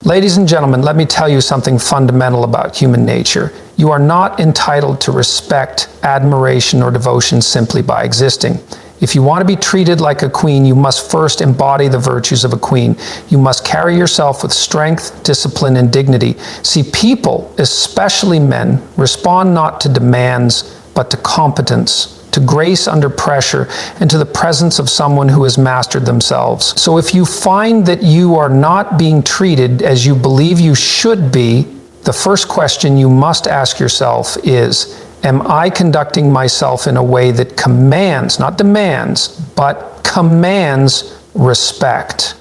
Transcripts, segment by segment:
Ladies and gentlemen, let me tell you something fundamental about human nature. You are not entitled to respect, admiration, or devotion simply by existing. If you want to be treated like a queen, you must first embody the virtues of a queen. You must carry yourself with strength, discipline, and dignity. See, people, especially men, respond not to demands, but to competence, to grace under pressure, and to the presence of someone who has mastered themselves. So if you find that you are not being treated as you believe you should be, the first question you must ask yourself is, am I conducting myself in a way that commands, not demands, but commands respect?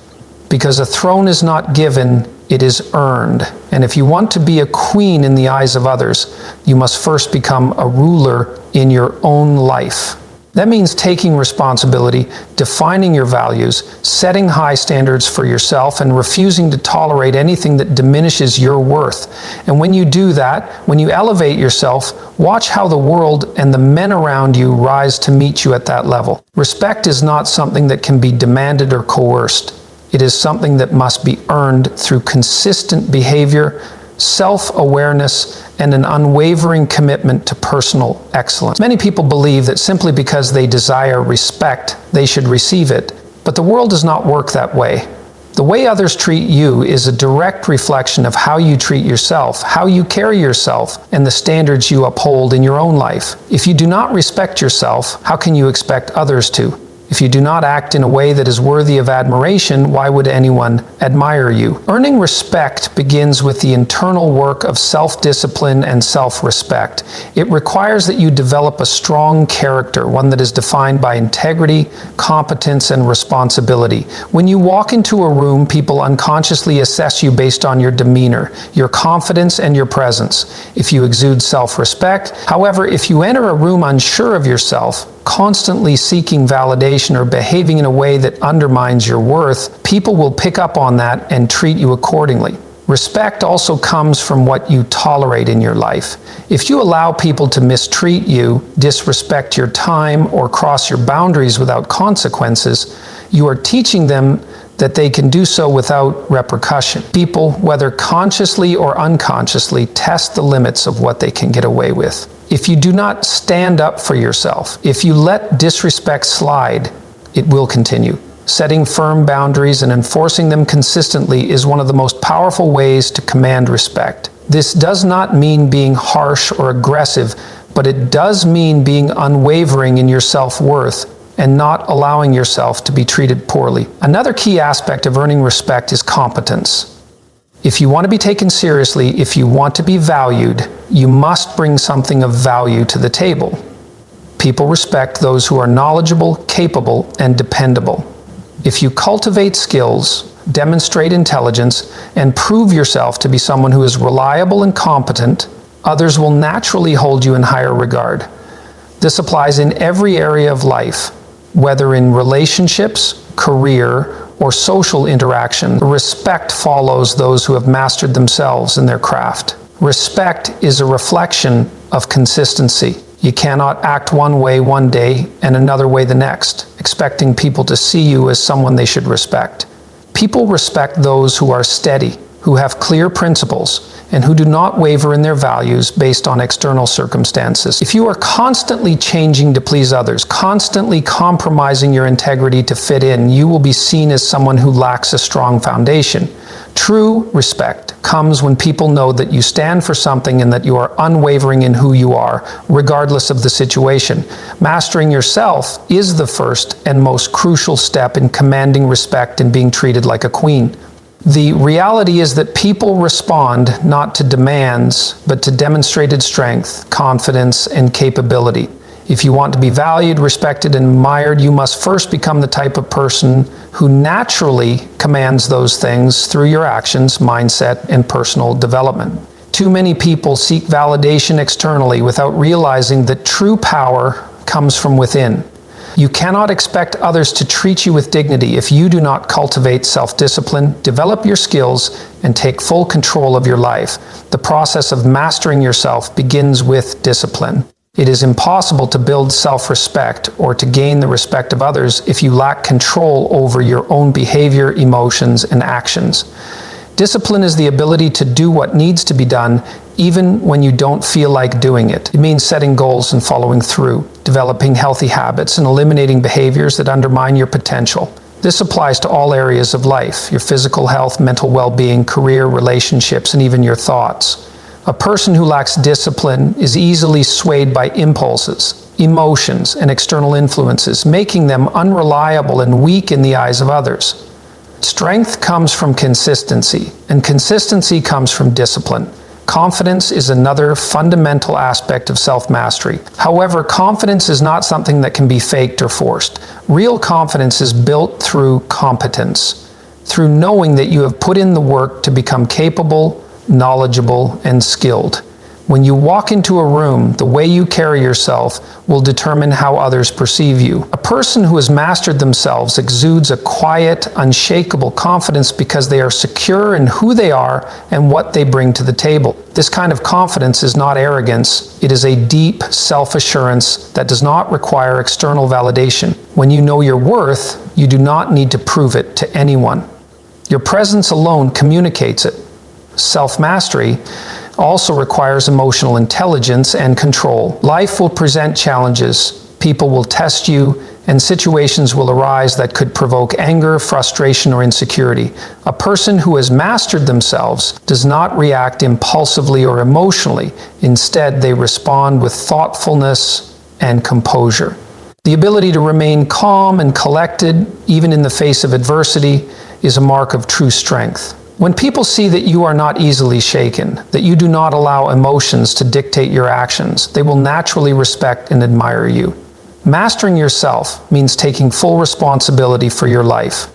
Because a throne is not given, it is earned. And if you want to be a queen in the eyes of others, you must first become a ruler in your own life. That means taking responsibility, defining your values, setting high standards for yourself, and refusing to tolerate anything that diminishes your worth. And when you do that, when you elevate yourself, watch how the world and the men around you rise to meet you at that level. Respect is not something that can be demanded or coerced. It is something that must be earned through consistent behavior, self-awareness, and an unwavering commitment to personal excellence. Many people believe that simply because they desire respect, they should receive it. But the world does not work that way. The way others treat you is a direct reflection of how you treat yourself, how you carry yourself, and the standards you uphold in your own life. If you do not respect yourself, how can you expect others to? If you do not act in a way that is worthy of admiration, why would anyone admire you? Earning respect begins with the internal work of self-discipline and self-respect. It requires that you develop a strong character, one that is defined by integrity, competence, and responsibility. When you walk into a room, people unconsciously assess you based on your demeanor, your confidence, and your presence. If you exude self-respect, however, if you enter a room unsure of yourself, constantly seeking validation or behaving in a way that undermines your worth, people will pick up on that and treat you accordingly. Respect also comes from what you tolerate in your life. If you allow people to mistreat you, disrespect your time, or cross your boundaries without consequences, you are teaching them that they can do so without repercussion. People, whether consciously or unconsciously, test the limits of what they can get away with. If you do not stand up for yourself, if you let disrespect slide, it will continue. Setting firm boundaries and enforcing them consistently is one of the most powerful ways to command respect. This does not mean being harsh or aggressive, but it does mean being unwavering in your self-worth and not allowing yourself to be treated poorly. Another key aspect of earning respect is competence. If you want to be taken seriously, if you want to be valued, you must bring something of value to the table. People respect those who are knowledgeable, capable, and dependable. If you cultivate skills, demonstrate intelligence, and prove yourself to be someone who is reliable and competent, others will naturally hold you in higher regard. This applies in every area of life, whether in relationships, career, or social interaction. Respect follows those who have mastered themselves in their craft. Respect is a reflection of consistency. You cannot act one way one day and another way the next, expecting people to see you as someone they should respect. People respect those who are steady, who have clear principles, and who do not waver in their values based on external circumstances. If you are constantly changing to please others, constantly compromising your integrity to fit in, you will be seen as someone who lacks a strong foundation. True respect comes when people know that you stand for something and that you are unwavering in who you are, regardless of the situation. Mastering yourself is the first and most crucial step in commanding respect and being treated like a queen. The reality is that people respond not to demands, but to demonstrated strength, confidence, and capability. If you want to be valued, respected, and admired, you must first become the type of person who naturally commands those things through your actions, mindset, and personal development. Too many people seek validation externally without realizing that true power comes from within. You cannot expect others to treat you with dignity if you do not cultivate self-discipline, develop your skills, and take full control of your life. The process of mastering yourself begins with discipline. It is impossible to build self-respect or to gain the respect of others if you lack control over your own behavior, emotions, and actions. Discipline is the ability to do what needs to be done even when you don't feel like doing it. It means setting goals and following through, developing healthy habits, and eliminating behaviors that undermine your potential. This applies to all areas of life: your physical health, mental well-being, career, relationships, and even your thoughts. A person who lacks discipline is easily swayed by impulses, emotions, and external influences, making them unreliable and weak in the eyes of others. Strength comes from consistency, and consistency comes from discipline. Confidence is another fundamental aspect of self-mastery. However, confidence is not something that can be faked or forced. Real confidence is built through competence, through knowing that you have put in the work to become capable, knowledgeable, and skilled. When you walk into a room, the way you carry yourself will determine how others perceive you. A person who has mastered themselves exudes a quiet, unshakable confidence because they are secure in who they are and what they bring to the table. This kind of confidence is not arrogance, it is a deep self-assurance that does not require external validation. When you know your worth, you do not need to prove it to anyone. Your presence alone communicates it. Self-mastery also requires emotional intelligence and control. Life will present challenges, people will test you, and situations will arise that could provoke anger, frustration, or insecurity. A person who has mastered themselves does not react impulsively or emotionally. Instead, they respond with thoughtfulness and composure. The ability to remain calm and collected, even in the face of adversity, is a mark of true strength. When people see that you are not easily shaken, that you do not allow emotions to dictate your actions, they will naturally respect and admire you. Mastering yourself means taking full responsibility for your life.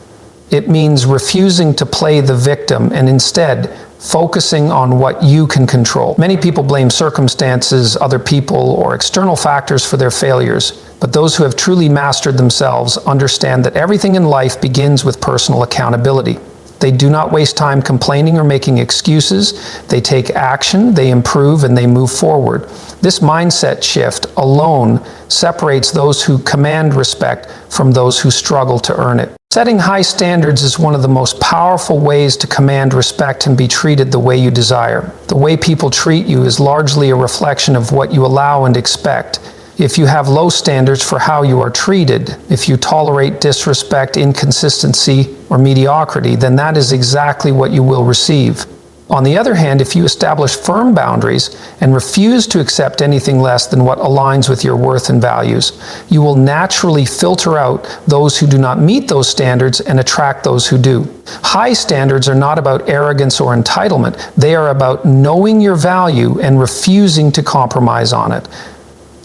It means refusing to play the victim and instead focusing on what you can control. Many people blame circumstances, other people, or external factors for their failures, but those who have truly mastered themselves understand that everything in life begins with personal accountability. They do not waste time complaining or making excuses. They take action, they improve, and they move forward. This mindset shift alone separates those who command respect from those who struggle to earn it. Setting high standards is one of the most powerful ways to command respect and be treated the way you desire. The way people treat you is largely a reflection of what you allow and expect. If you have low standards for how you are treated, if you tolerate disrespect, inconsistency, or mediocrity, then that is exactly what you will receive. On the other hand, if you establish firm boundaries and refuse to accept anything less than what aligns with your worth and values, you will naturally filter out those who do not meet those standards and attract those who do. High standards are not about arrogance or entitlement. They are about knowing your value and refusing to compromise on it.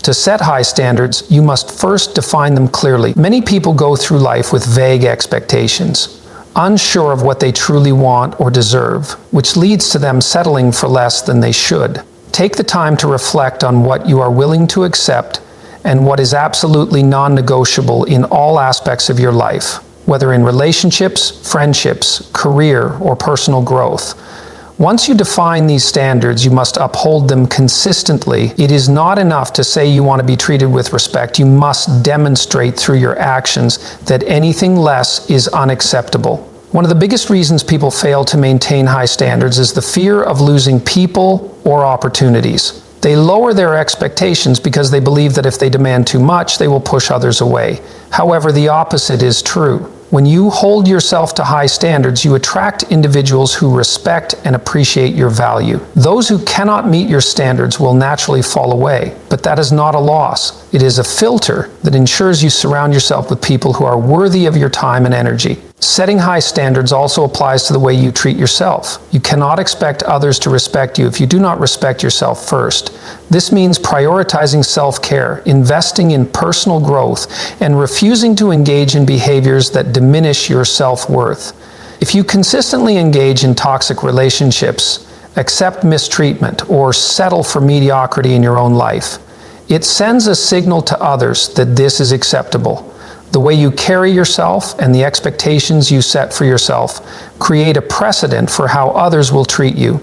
To set high standards, you must first define them clearly. Many people go through life with vague expectations, unsure of what they truly want or deserve, which leads to them settling for less than they should. Take the time to reflect on what you are willing to accept and what is absolutely non-negotiable in all aspects of your life, whether in relationships, friendships, career, or personal growth. Once you define these standards, you must uphold them consistently. It is not enough to say you want to be treated with respect. You must demonstrate through your actions that anything less is unacceptable. One of the biggest reasons people fail to maintain high standards is the fear of losing people or opportunities. They lower their expectations because they believe that if they demand too much, they will push others away. However, the opposite is true. When you hold yourself to high standards, you attract individuals who respect and appreciate your value. Those who cannot meet your standards will naturally fall away, but that is not a loss. It is a filter that ensures you surround yourself with people who are worthy of your time and energy. Setting high standards also applies to the way you treat yourself. You cannot expect others to respect you if you do not respect yourself first. This means prioritizing self-care, investing in personal growth, and refusing to engage in behaviors that diminish your self-worth. If you consistently engage in toxic relationships, accept mistreatment, or settle for mediocrity in your own life, it sends a signal to others that this is acceptable. The way you carry yourself and the expectations you set for yourself create a precedent for how others will treat you.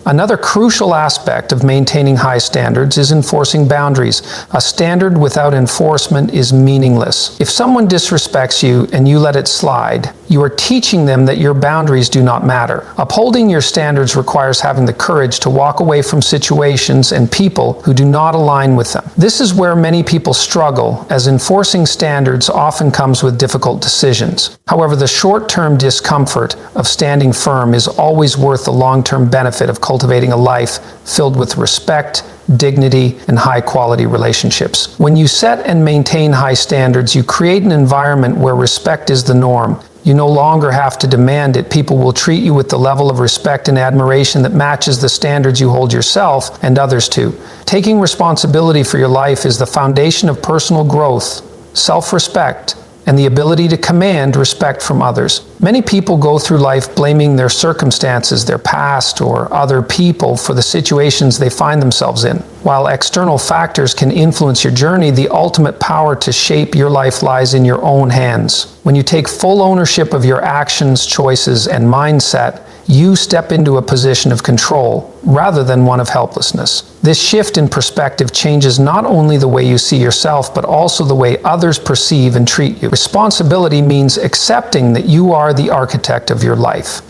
Another crucial aspect of maintaining high standards is enforcing boundaries. A standard without enforcement is meaningless. If someone disrespects you and you let it slide, you are teaching them that your boundaries do not matter. Upholding your standards requires having the courage to walk away from situations and people who do not align with them. This is where many people struggle, as enforcing standards often comes with difficult decisions. However, the short-term discomfort of standing firm is always worth the long-term benefit of cultivating a life filled with respect, dignity, and high-quality relationships. When you set and maintain high standards, you create an environment where respect is the norm. You no longer have to demand it. People will treat you with the level of respect and admiration that matches the standards you hold yourself and others to. Taking responsibility for your life is the foundation of personal growth, self-respect, and the ability to command respect from others. Many people go through life blaming their circumstances, their past, or other people for the situations they find themselves in. While external factors can influence your journey, the ultimate power to shape your life lies in your own hands. When you take full ownership of your actions, choices, and mindset, you step into a position of control rather than one of helplessness. This shift in perspective changes not only the way you see yourself, but also the way others perceive and treat you. Responsibility means accepting that you are the architect of your life.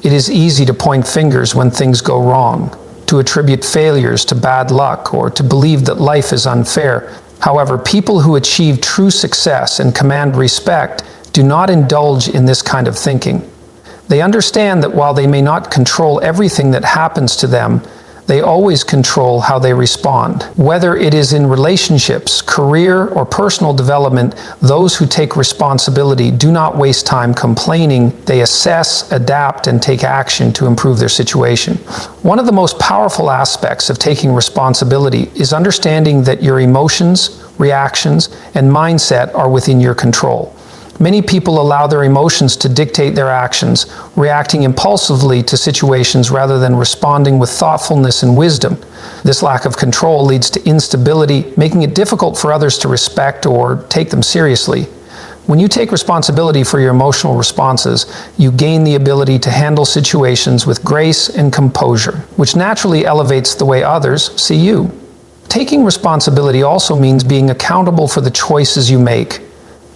It is easy to point fingers when things go wrong, to attribute failures to bad luck, or to believe that life is unfair. However, people who achieve true success and command respect do not indulge in this kind of thinking. They understand that while they may not control everything that happens to them, they always control how they respond. Whether it is in relationships, career, or personal development, those who take responsibility do not waste time complaining. They assess, adapt, and take action to improve their situation. One of the most powerful aspects of taking responsibility is understanding that your emotions, reactions, and mindset are within your control. Many people allow their emotions to dictate their actions, reacting impulsively to situations rather than responding with thoughtfulness and wisdom. This lack of control leads to instability, making it difficult for others to respect or take them seriously. When you take responsibility for your emotional responses, you gain the ability to handle situations with grace and composure, which naturally elevates the way others see you. Taking responsibility also means being accountable for the choices you make.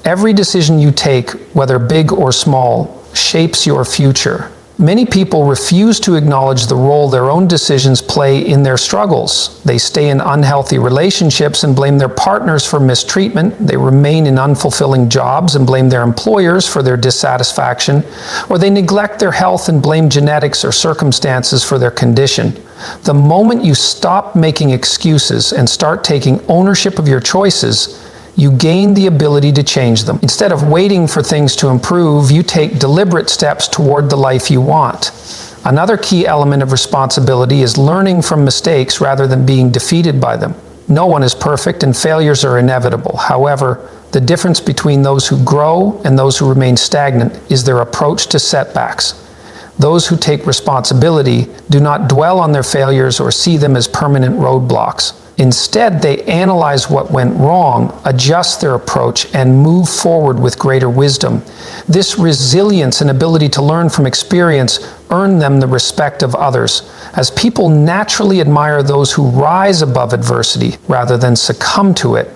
Every decision you take, whether big or small, shapes your future. Many people refuse to acknowledge the role their own decisions play in their struggles. They stay in unhealthy relationships and blame their partners for mistreatment. They remain in unfulfilling jobs and blame their employers for their dissatisfaction. Or they neglect their health and blame genetics or circumstances for their condition. The moment you stop making excuses and start taking ownership of your choices, you gain the ability to change them. Instead of waiting for things to improve, you take deliberate steps toward the life you want. Another key element of responsibility is learning from mistakes rather than being defeated by them. No one is perfect and failures are inevitable. However, the difference between those who grow and those who remain stagnant is their approach to setbacks. Those who take responsibility do not dwell on their failures or see them as permanent roadblocks. Instead, they analyze what went wrong, adjust their approach, and move forward with greater wisdom. This resilience and ability to learn from experience earn them the respect of others, as people naturally admire those who rise above adversity rather than succumb to it.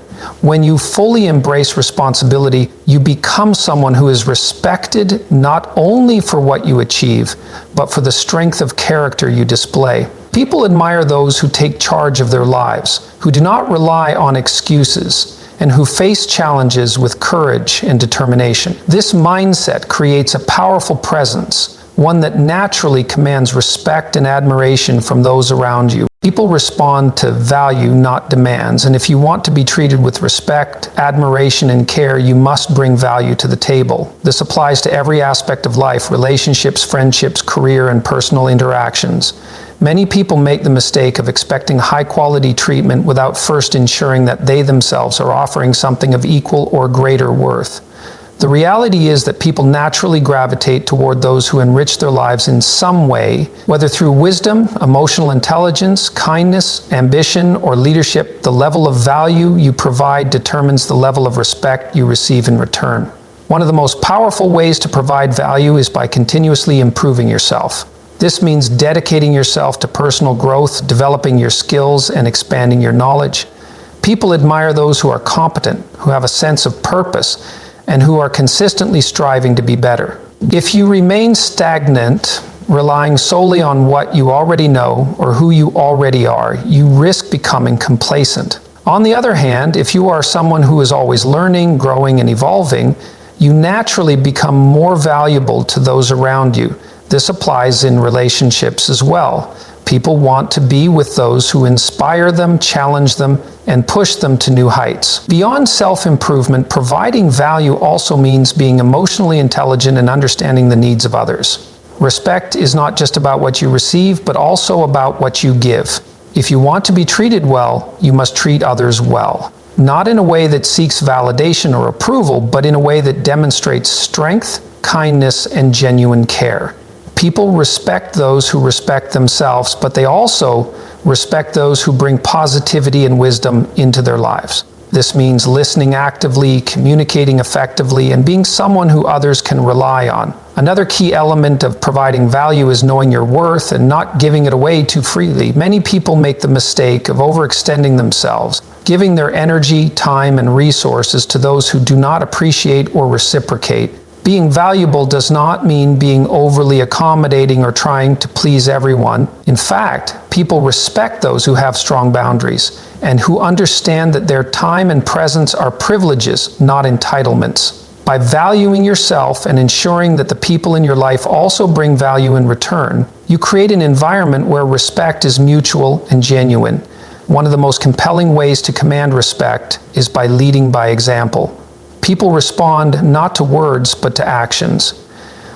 When you fully embrace responsibility, you become someone who is respected not only for what you achieve, but for the strength of character you display. People admire those who take charge of their lives, who do not rely on excuses, and who face challenges with courage and determination. This mindset creates a powerful presence, one that naturally commands respect and admiration from those around you. People respond to value, not demands, and if you want to be treated with respect, admiration, and care, you must bring value to the table. This applies to every aspect of life: relationships, friendships, career, and personal interactions. Many people make the mistake of expecting high-quality treatment without first ensuring that they themselves are offering something of equal or greater worth. The reality is that people naturally gravitate toward those who enrich their lives in some way, whether through wisdom, emotional intelligence, kindness, ambition, or leadership. The level of value you provide determines the level of respect you receive in return. One of the most powerful ways to provide value is by continuously improving yourself. This means dedicating yourself to personal growth, developing your skills, and expanding your knowledge. People admire those who are competent, who have a sense of purpose, and who are consistently striving to be better. If you remain stagnant, relying solely on what you already know or who you already are, you risk becoming complacent. On the other hand, if you are someone who is always learning, growing, and evolving, you naturally become more valuable to those around you. This applies in relationships as well. People want to be with those who inspire them, challenge them, and push them to new heights. Beyond self-improvement, providing value also means being emotionally intelligent and understanding the needs of others. Respect is not just about what you receive, but also about what you give. If you want to be treated well, you must treat others well. Not in a way that seeks validation or approval, but in a way that demonstrates strength, kindness, and genuine care. People respect those who respect themselves, but they also respect those who bring positivity and wisdom into their lives. This means listening actively, communicating effectively, and being someone who others can rely on. Another key element of providing value is knowing your worth and not giving it away too freely. Many people make the mistake of overextending themselves, giving their energy, time, and resources to those who do not appreciate or reciprocate. Being valuable does not mean being overly accommodating or trying to please everyone. In fact, people respect those who have strong boundaries and who understand that their time and presence are privileges, not entitlements. By valuing yourself and ensuring that the people in your life also bring value in return, you create an environment where respect is mutual and genuine. One of the most compelling ways to command respect is by leading by example. People respond not to words, but to actions.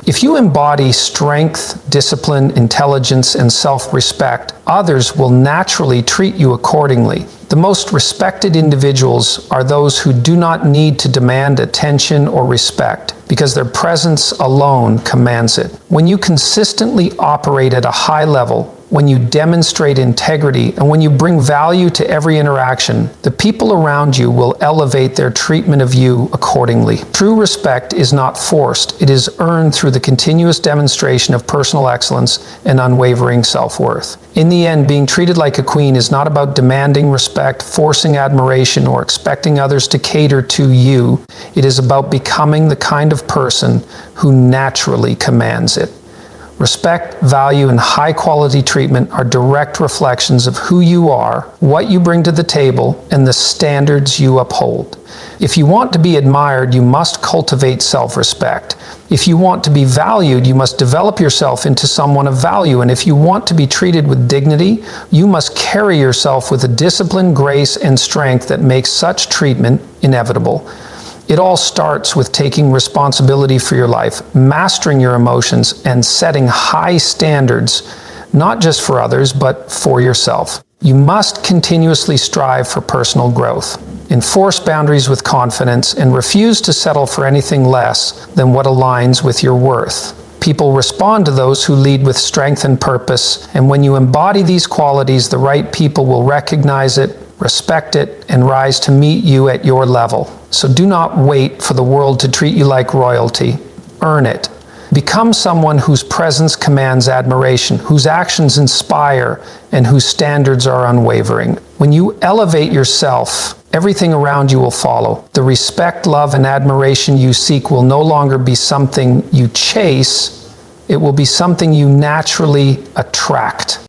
If you embody strength, discipline, intelligence, and self-respect, others will naturally treat you accordingly. The most respected individuals are those who do not need to demand attention or respect, because their presence alone commands it. When you consistently operate at a high level, when you demonstrate integrity, and when you bring value to every interaction, the people around you will elevate their treatment of you accordingly. True respect is not forced. It is earned through the continuous demonstration of personal excellence and unwavering self-worth. In the end, being treated like a queen is not about demanding respect, forcing admiration, or expecting others to cater to you. It is about becoming the kind of person who naturally commands it. Respect, value, and high-quality treatment are direct reflections of who you are, what you bring to the table, and the standards you uphold. If you want to be admired, you must cultivate self-respect. If you want to be valued, you must develop yourself into someone of value. And if you want to be treated with dignity, you must carry yourself with a discipline, grace, and strength that makes such treatment inevitable. It all starts with taking responsibility for your life, mastering your emotions, and setting high standards, not just for others, but for yourself. You must continuously strive for personal growth, enforce boundaries with confidence, and refuse to settle for anything less than what aligns with your worth. People respond to those who lead with strength and purpose, and when you embody these qualities, the right people will recognize it, respect it, and rise to meet you at your level. So do not wait for the world to treat you like royalty. Earn it. Become someone whose presence commands admiration, whose actions inspire, and whose standards are unwavering. When you elevate yourself, everything around you will follow. The respect, love, and admiration you seek will no longer be something you chase. It will be something you naturally attract.